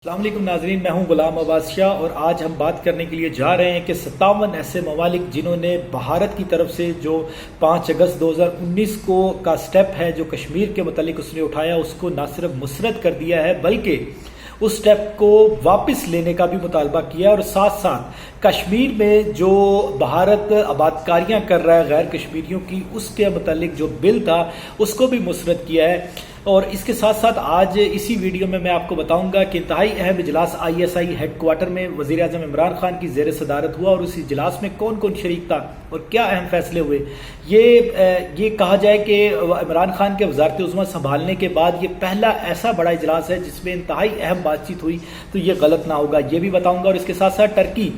السلام علیکم ناظرین، میں ہوں غلام عباس شاہ اور آج ہم بات کرنے کے لیے جا رہے ہیں کہ 57 ایسے ممالک جنہوں نے بھارت کی طرف سے جو 5 اگست 2019 کا سٹیپ ہے جو کشمیر کے متعلق اس نے اٹھایا، اس کو نہ صرف مسترد کر دیا ہے بلکہ اس سٹیپ کو واپس لینے کا بھی مطالبہ کیا اور ساتھ ساتھ کشمیر میں جو بھارت آبادکاریاں کر رہا ہے غیر کشمیریوں کی، اس کے متعلق جو بل تھا اس کو بھی مسترد کیا ہے۔ اور اس کے ساتھ ساتھ آج اسی ویڈیو میں آپ کو بتاؤں گا کہ انتہائی اہم اجلاس ISI ہیڈ کوارٹر میں وزیر اعظم عمران خان کی زیر صدارت ہوا، اور اس اجلاس میں کون کون شریک تھا اور کیا اہم فیصلے ہوئے۔ یہ کہا جائے کہ عمران خان کے وزارت عظمیٰ سنبھالنے کے بعد یہ پہلا ایسا بڑا اجلاس ہے جس میں انتہائی اہم بات چیت ہوئی، تو یہ غلط نہ ہوگا، یہ بھی بتاؤں گا۔ اور اس کے ساتھ ساتھ ٹرکی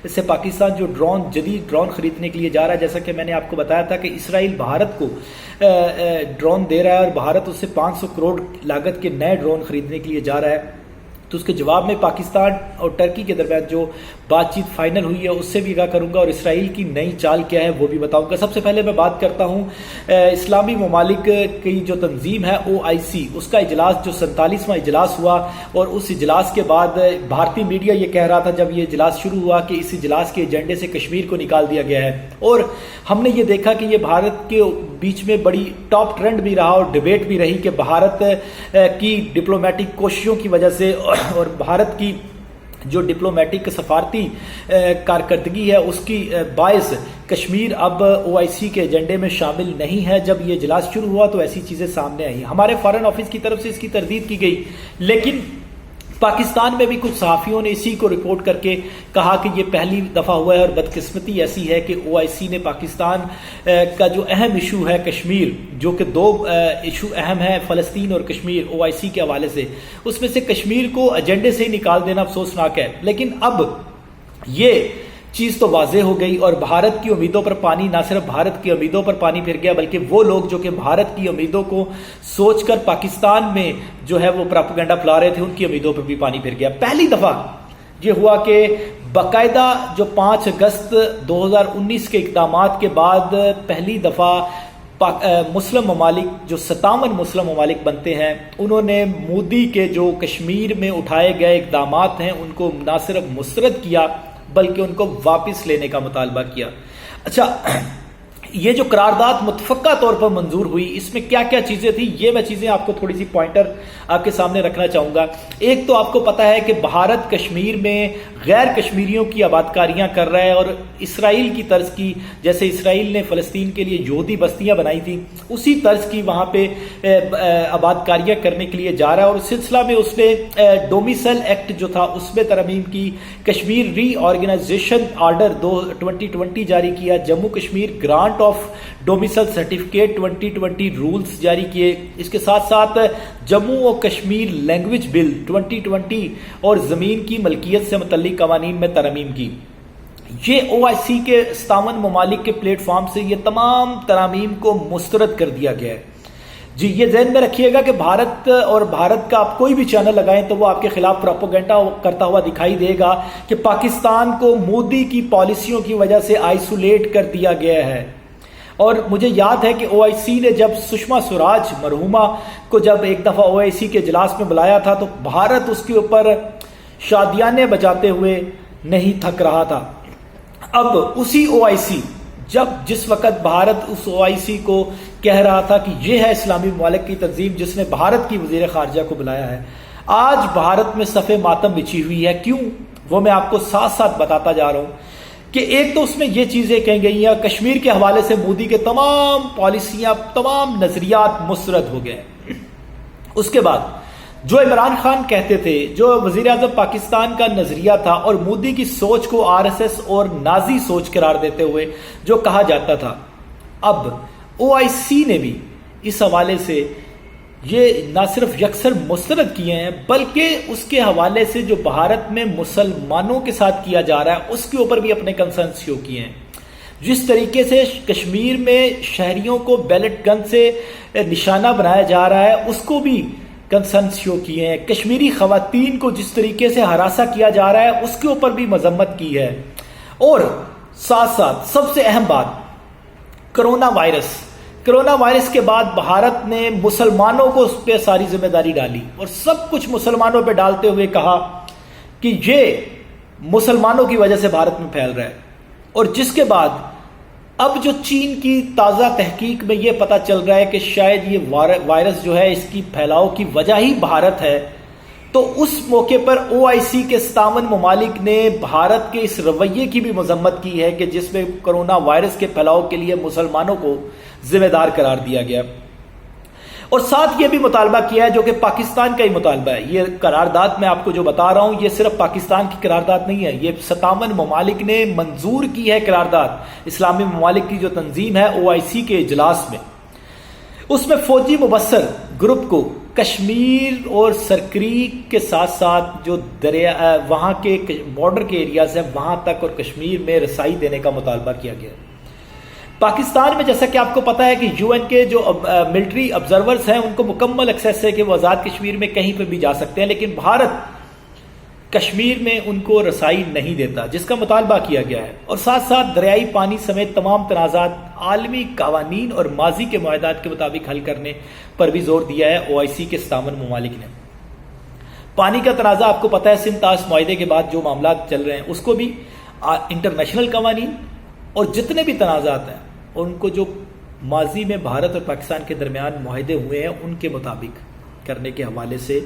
سے پاکستان جو جدید ڈرون خریدنے کے لیے جا رہا ہے، جیسا کہ میں نے آپ کو بتایا تھا کہ اسرائیل بھارت کو ڈرون دے رہا ہے اور بھارت اس سے 500 کروڑ لاگت کے نئے ڈرون خریدنے کے لیے جا رہا ہے، تو اس کے جواب میں پاکستان اور ٹرکی کے درمیان جو بات چیت فائنل ہوئی ہے اس سے بھی آگاہ کروں گا، اور اسرائیل کی نئی چال کیا ہے وہ بھی بتاؤں گا۔ سب سے پہلے میں بات کرتا ہوں اسلامی ممالک کی جو تنظیم ہے OIC، اس کا اجلاس جو 47واں اجلاس ہوا، اور اس اجلاس کے بعد بھارتی میڈیا یہ کہہ رہا تھا جب یہ اجلاس شروع ہوا کہ اس اجلاس کے ایجنڈے سے کشمیر کو نکال دیا گیا ہے، اور ہم نے یہ دیکھا کہ یہ بھارت کے بیچ میں بڑی ٹاپ ٹرینڈ بھی رہا اور ڈیبیٹ بھی رہی کہ بھارت کی ڈپلومیٹک کوششوں کی وجہ سے اور بھارت کی جو ڈپلومیٹک سفارتی کارکردگی ہے اس کی باعث کشمیر اب OIC کے ایجنڈے میں شامل نہیں ہے۔ جب یہ اجلاس شروع ہوا تو ایسی چیزیں سامنے آئی، ہمارے فارن آفس کی طرف سے اس کی تردید کی گئی، لیکن پاکستان میں بھی کچھ صحافیوں نے اسی کو رپورٹ کر کے کہا کہ یہ پہلی دفعہ ہوا ہے، اور بدقسمتی ایسی ہے کہ OIC نے پاکستان کا جو اہم ایشو ہے کشمیر، جو کہ دو ایشو اہم ہیں فلسطین اور کشمیر OIC کے حوالے سے، اس میں سے کشمیر کو ایجنڈے سے ہی نکال دینا افسوسناک ہے۔ لیکن اب یہ چیز تو واضح ہو گئی اور بھارت کی امیدوں پر پانی، نہ صرف بھارت کی امیدوں پر پانی پھر گیا بلکہ وہ لوگ جو کہ بھارت کی امیدوں کو سوچ کر پاکستان میں جو ہے وہ پراپیگنڈا پھیلا رہے تھے، ان کی امیدوں پر بھی پانی پھر گیا۔ پہلی دفعہ یہ ہوا کہ باقاعدہ جو 5 اگست 2019 کے اقدامات کے بعد پہلی دفعہ مسلم ممالک جو 57 مسلم ممالک بنتے ہیں، انہوں نے مودی کے جو کشمیر میں اٹھائے گئے اقدامات ہیں ان کو نہ صرف مسترد کیا بلکہ ان کو واپس لینے کا مطالبہ کیا۔ اچھا، یہ جو قرارداد متفقہ طور پر منظور ہوئی، اس میں کیا کیا چیزیں تھیں، یہ میں چیزیں آپ کو تھوڑی سی پوائنٹر آپ کے سامنے رکھنا چاہوں گا۔ ایک تو آپ کو پتا ہے کہ بھارت کشمیر میں غیر کشمیریوں کی آبادکاریاں کر رہا ہے، اور اسرائیل کی طرز کی، جیسے اسرائیل نے فلسطین کے لیے یہودی بستیاں بنائی تھیں، اسی طرز کی وہاں پہ آبادکاریاں کرنے کے لیے جا رہا ہے، اور اس سلسلہ میں اس نے ڈومیسائل ایکٹ جو تھا اس میں ترمیم کی، کشمیر ری آرگنائزیشن آرڈر 2020 جاری کیا، Jammu Kashmir grant of domicile certificate 2020 rules جاری کیے، اس کے ساتھ ساتھ جموں و کشمیر لینگویج بل 2020 اور زمین کی ملکیت سے متعلق قوانین میں ترمیم کی۔ یہ OIC کے 57 ممالک کے پلیٹ فارم سے یہ تمام ترامیم کو مسترد کر دیا گیا ہے۔ جی، یہ ذہن میں رکھیے گا کہ بھارت اور بھارت کا آپ کوئی بھی چینل لگائیں تو وہ آپ کے خلاف پروپیگنڈا کرتا ہوا دکھائی دے گا کہ پاکستان کو مودی کی پالیسیوں کی وجہ سے آئسولیٹ کر دیا گیا ہے۔ اور مجھے یاد ہے کہ OIC نے جب سشما سوراج مرحومہ کو جب ایک دفعہ OIC کے اجلاس میں بلایا تھا تو بھارت اس کے اوپر شادیانے بجاتے ہوئے نہیں تھک رہا تھا۔ اب اسی OIC جس وقت بھارت اس OIC کو کہہ رہا تھا کہ یہ ہے اسلامی ممالک کی تنظیم جس نے بھارت کی وزیر خارجہ کو بلایا ہے، آج بھارت میں صف ماتم بچھی ہوئی ہے۔ کیوں؟ وہ میں آپ کو ساتھ ساتھ بتاتا جا رہا ہوں کہ ایک تو اس میں یہ چیزیں کہیں گئی ہیں، کشمیر کے حوالے سے مودی کے تمام پالیسیاں، تمام نظریات مسترد ہو گئے۔ اس کے بعد جو عمران خان کہتے تھے، جو وزیر اعظم پاکستان کا نظریہ تھا، اور مودی کی سوچ کو RSS اور نازی سوچ قرار دیتے ہوئے جو کہا جاتا تھا، اب OIC نے بھی اس حوالے سے یہ نہ صرف یکسر مسترد کیے ہیں بلکہ اس کے حوالے سے جو بھارت میں مسلمانوں کے ساتھ کیا جا رہا ہے اس کے اوپر بھی اپنے کنسرن شو کیے ہیں۔ جس طریقے سے کشمیر میں شہریوں کو بیلٹ گن سے نشانہ بنایا جا رہا ہے اس کو بھی کنسرن شو کیے ہیں۔ کشمیری خواتین کو جس طریقے سے ہراساں کیا جا رہا ہے اس کے اوپر بھی مذمت کی ہے، اور ساتھ ساتھ سب سے اہم بات، کرونا وائرس کرونا وائرس کے بعد بھارت نے مسلمانوں کو اس پہ ساری ذمہ داری ڈالی اور سب کچھ مسلمانوں پہ ڈالتے ہوئے کہا کہ یہ مسلمانوں کی وجہ سے بھارت میں پھیل رہا ہے. اور جس کے بعد اب جو چین کی تازہ تحقیق میں یہ پتہ چل رہا ہے کہ شاید یہ وائرس جو ہے اس کی پھیلاؤ کی وجہ ہی بھارت ہے، تو اس موقع پر OIC کے 57 ممالک نے بھارت کے اس رویے کی بھی مذمت کی ہے کہ جس میں کرونا وائرس کے پھیلاؤ کے لیے مسلمانوں کو ذمہ دار قرار دیا گیا. اور ساتھ یہ بھی مطالبہ کیا ہے جو کہ پاکستان کا ہی مطالبہ ہے. یہ قرارداد میں آپ کو جو بتا رہا ہوں یہ صرف پاکستان کی قرارداد نہیں ہے، یہ 57 ممالک نے منظور کی ہے قرارداد. اسلامی ممالک کی جو تنظیم ہے OIC کے اجلاس میں، اس میں فوجی مبصر گروپ کو کشمیر اور سرکریک کے ساتھ ساتھ جو دریا وہاں کے بارڈر کے ایریاز ہیں وہاں تک اور کشمیر میں رسائی دینے کا مطالبہ کیا گیا. پاکستان میں جیسا کہ آپ کو پتا ہے کہ UN کے جو ملٹری آبزرورز ہیں ان کو مکمل ایکسیس ہے کہ وہ آزاد کشمیر میں کہیں پہ بھی جا سکتے ہیں، لیکن بھارت کشمیر میں ان کو رسائی نہیں دیتا، جس کا مطالبہ کیا گیا ہے. اور ساتھ ساتھ دریائی پانی سمیت تمام تنازعات عالمی قوانین اور ماضی کے معاہدات کے مطابق حل کرنے پر بھی زور دیا ہے OIC کے 57 ممالک نے. پانی کا تنازع آپ کو پتہ ہے سندھ طاس معاہدے کے بعد جو معاملات چل رہے ہیں اس کو بھی انٹرنیشنل قوانین اور جتنے بھی تنازعات ہیں ان کو جو ماضی میں بھارت اور پاکستان کے درمیان معاہدے ہوئے ہیں ان کے مطابق کرنے کے حوالے سے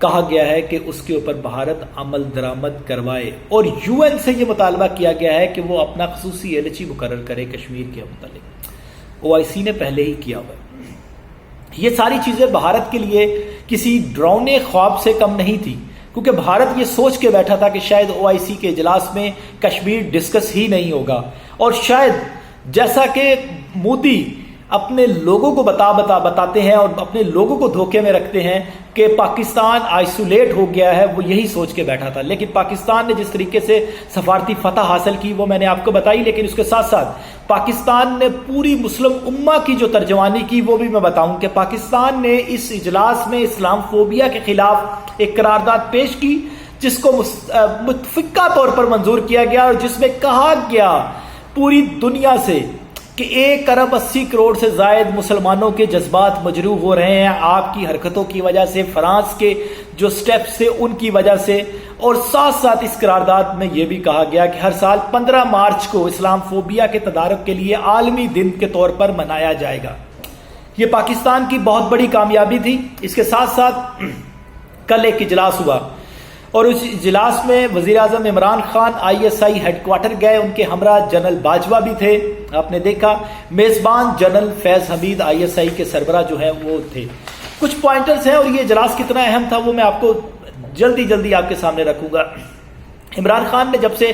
کہا گیا ہے کہ اس کے اوپر بھارت عمل درآمد کروائے. اور UN سے یہ مطالبہ کیا گیا ہے کہ وہ اپنا خصوصی ایلچی مقرر کرے کشمیر کے متعلق. OIC نے پہلے ہی کیا ہوا ہے. یہ ساری چیزیں بھارت کے لیے کسی ڈراؤنے خواب سے کم نہیں تھی، کیونکہ بھارت یہ سوچ کے بیٹھا تھا کہ شاید OIC کے اجلاس میں کشمیر ڈسکس ہی نہیں ہوگا، اور شاید جیسا کہ مودی اپنے لوگوں کو بتاتے ہیں اور اپنے لوگوں کو دھوکے میں رکھتے ہیں کہ پاکستان آئسولیٹ ہو گیا ہے، وہ یہی سوچ کے بیٹھا تھا. لیکن پاکستان نے جس طریقے سے سفارتی فتح حاصل کی وہ میں نے آپ کو بتائی، لیکن اس کے ساتھ ساتھ پاکستان نے پوری مسلم امہ کی جو ترجمانی کی وہ بھی میں بتاؤں کہ پاکستان نے اس اجلاس میں اسلام فوبیا کے خلاف ایک قرارداد پیش کی جس کو متفقہ طور پر منظور کیا گیا، اور جس میں کہا گیا پوری دنیا سے کہ 1 ارب 80 کروڑ سے زائد مسلمانوں کے جذبات مجروح ہو رہے ہیں آپ کی حرکتوں کی وجہ سے، فرانس کے جو سٹیپس سے ان کی وجہ سے. اور ساتھ ساتھ اس قرارداد میں یہ بھی کہا گیا کہ ہر سال 15 مارچ کو اسلام فوبیا کے تدارک کے لیے عالمی دن کے طور پر منایا جائے گا. یہ پاکستان کی بہت بڑی کامیابی تھی. اس کے ساتھ ساتھ کل ایک اجلاس ہوا اور اس اجلاس میں وزیر اعظم Imran Khan ISI headquarters گئے، ان کے ہمراہ جنرل باجوہ بھی تھے، آپ نے دیکھا میزبان جنرل فیض حمید ISI کے سربراہ جو ہیں وہ تھے. کچھ پوائنٹرز ہیں اور یہ اجلاس کتنا اہم تھا وہ میں آپ کو جلدی آپ کے سامنے رکھوں گا. عمران خان نے جب سے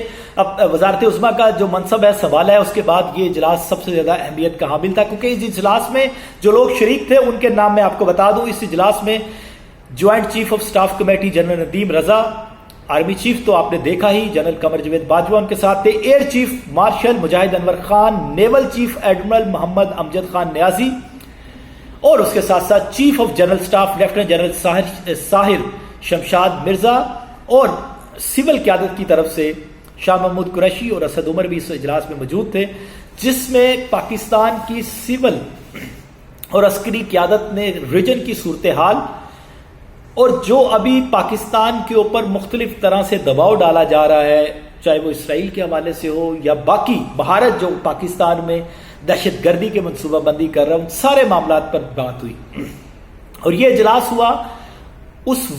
وزارت عظمیٰ کا جو منصب ہے سنبھالا ہے اس کے بعد یہ اجلاس سب سے زیادہ اہمیت کا حامل تھا، کیونکہ اس اجلاس میں جو لوگ شریک تھے ان کے نام میں آپ کو بتا دوں. اس اجلاس میں joint chief of staff committee general Nadeem Raza, army chief تو آپ نے دیکھا ہی جنرل قمر جاوید باجوہ ان کے ساتھ تھے، air chief marshal Mujahid Anwar Khan, naval chief admiral Muhammad Amjad Khan Niazi, اور اس کے ساتھ ساتھ chief of general staff lieutenant general Sahir Shamshad Mirza, اور سول قیادت کی طرف سے شاہ محمود قریشی اور اسد عمر بھی اس اجلاس میں موجود تھے، جس میں پاکستان کی سول اور عسکری قیادت نے ریجن کی صورتحال اور جو ابھی پاکستان کے اوپر مختلف طرح سے دباؤ ڈالا جا رہا ہے، چاہے وہ اسرائیل کے حوالے سے ہو یا باقی بھارت جو پاکستان میں دہشت گردی کے منصوبہ بندی کر رہا ہے، ان سارے معاملات پر بات ہوئی. اور یہ اجلاس ہوا اس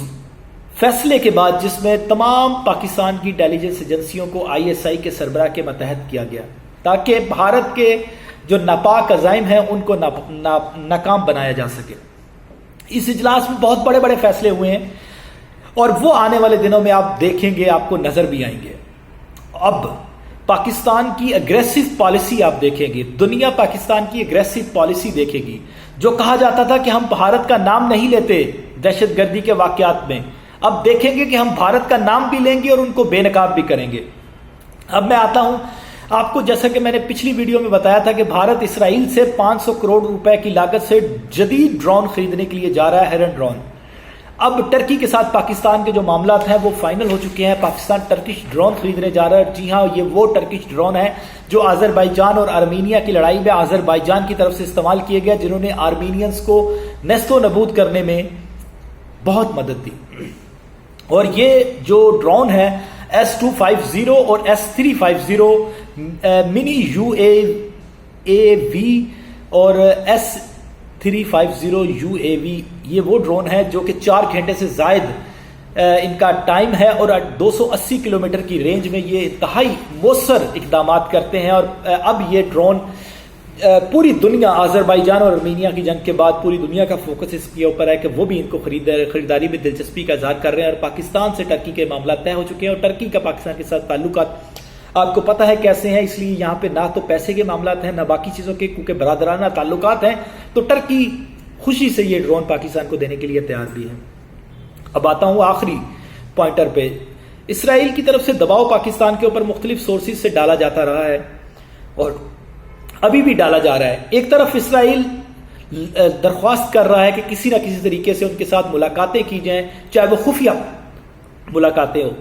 فیصلے کے بعد جس میں تمام پاکستان کی انٹیلیجنس ایجنسیوں کو ISI کے سربراہ کے ماتحت کیا گیا تاکہ بھارت کے جو ناپاک عزائم ہیں ان کو ناکام بنایا جا سکے. اس اجلاس میں بہت بڑے بڑے فیصلے ہوئے ہیں اور وہ آنے والے دنوں میں آپ دیکھیں گے، آپ کو نظر بھی آئیں گے. اب پاکستان کی اگریسو پالیسی آپ دیکھیں گے، دنیا پاکستان کی اگریسو پالیسی دیکھے گی. جو کہا جاتا تھا کہ ہم بھارت کا نام نہیں لیتے دہشت گردی کے واقعات میں، اب دیکھیں گے کہ ہم بھارت کا نام بھی لیں گے اور ان کو بے نقاب بھی کریں گے. اب میں آتا ہوں آپ کو، جیسا کہ میں نے پچھلی ویڈیو میں بتایا تھا کہ بھارت اسرائیل سے 500 کروڑ روپے کی لاگت سے جدید ڈرون خریدنے کے لیے جا رہا ہے، ہیرن ڈرون. اب ٹرکی کے ساتھ پاکستان کے جو معاملات ہیں وہ فائنل ہو چکے ہیں. پاکستان ٹرکش ڈرون خریدنے جا رہا ہے. جی ہاں، یہ وہ ٹرکش ڈرون ہے جو آذربائیجان اور آرمینیا کی لڑائی میں آذربائیجان کی طرف سے استعمال کیے گئے، جنہوں نے آرمینینز کو نیست و نابود کرنے میں بہت مدد دی. اور یہ جو ڈرون ہے S-250 اور S-350 منی UAV اور S-350 UAV، یہ وہ ڈرون ہے جو کہ 4 گھنٹے سے زائد ان کا ٹائم ہے اور 280 کلومیٹر کی رینج میں یہ انتہائی مؤثر اقدامات کرتے ہیں. اور اب یہ ڈرون پوری دنیا، آذربائیجان اور آرمینیا کی جنگ کے بعد پوری دنیا کا فوکس اس کے اوپر ہے کہ وہ بھی ان کو خریداری میں دلچسپی کا اظہار کر رہے ہیں. اور پاکستان سے ٹرکی کے معاملات طے ہو چکے ہیں، اور ٹرکی کا پاکستان کے ساتھ تعلقات آپ کو پتہ ہے کیسے ہیں. اس لیے یہاں پہ نہ تو پیسے کے معاملات ہیں نہ باقی چیزوں کے، کیونکہ برادرانہ تعلقات ہیں. تو ٹرکی خوشی سے یہ ڈرون پاکستان کو دینے کے لیے تیار بھی ہے. اب آتا ہوں آخری پوائنٹر پہ. اسرائیل کی طرف سے دباؤ پاکستان کے اوپر مختلف سورسز سے ڈالا جاتا رہا ہے اور ابھی بھی ڈالا جا رہا ہے. ایک طرف اسرائیل درخواست کر رہا ہے کہ کسی نہ کسی طریقے سے ان کے ساتھ ملاقاتیں کی جائیں، چاہے وہ خفیہ ملاقاتیں ہوں،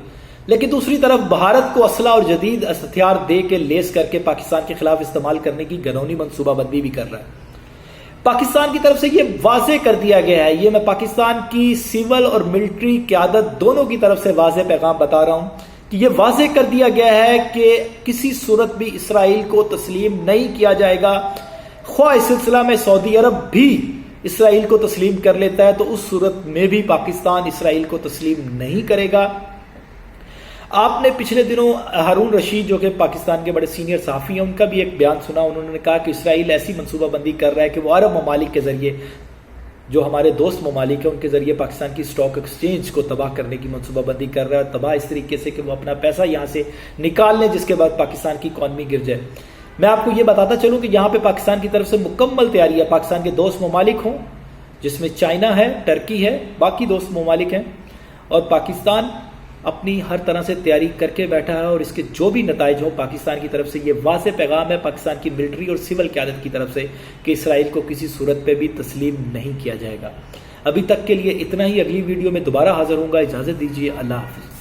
لیکن دوسری طرف بھارت کو اسلحہ اور جدید ہتھیار دے کے لیس کر کے پاکستان کے خلاف استعمال کرنے کی گھنونی منصوبہ بندی بھی کر رہا ہے. پاکستان کی طرف سے یہ واضح کر دیا گیا ہے، یہ میں پاکستان کی سول اور ملٹری قیادت دونوں کی طرف سے واضح پیغام بتا رہا ہوں کہ یہ واضح کر دیا گیا ہے کہ کسی صورت بھی اسرائیل کو تسلیم نہیں کیا جائے گا. خواہ اس سلسلہ میں سعودی عرب بھی اسرائیل کو تسلیم کر لیتا ہے تو اس صورت میں بھی پاکستان اسرائیل کو تسلیم نہیں کرے گا. آپ نے پچھلے دنوں ہارون رشید جو کہ پاکستان کے بڑے سینئر صحافی ہیں، ان کا بھی ایک بیان سنا. انہوں نے کہا کہ اسرائیل ایسی منصوبہ بندی کر رہا ہے کہ وہ عرب ممالک کے ذریعے، جو ہمارے دوست ممالک ہیں، ان کے ذریعے پاکستان کی اسٹاک ایکسچینج کو تباہ کرنے کی منصوبہ بندی کر رہا ہے. تباہ اس طریقے سے کہ وہ اپنا پیسہ یہاں سے نکال لیں، جس کے بعد پاکستان کی اکانومی گر جائے. میں آپ کو یہ بتاتا چلوں کہ یہاں پہ پاکستان کی طرف سے مکمل تیاری ہے. پاکستان کے دوست ممالک ہوں، جس میں چائنا ہے، ٹرکی ہے، باقی دوست ممالک ہیں، اور پاکستان اپنی ہر طرح سے تیاری کر کے بیٹھا ہے. اور اس کے جو بھی نتائج ہوں، پاکستان کی طرف سے یہ واضح پیغام ہے پاکستان کی ملٹری اور سول قیادت کی طرف سے کہ اسرائیل کو کسی صورت پہ بھی تسلیم نہیں کیا جائے گا. ابھی تک کے لیے اتنا ہی. اگلی ویڈیو میں دوبارہ حاضر ہوں گا. اجازت دیجیے. اللہ حافظ.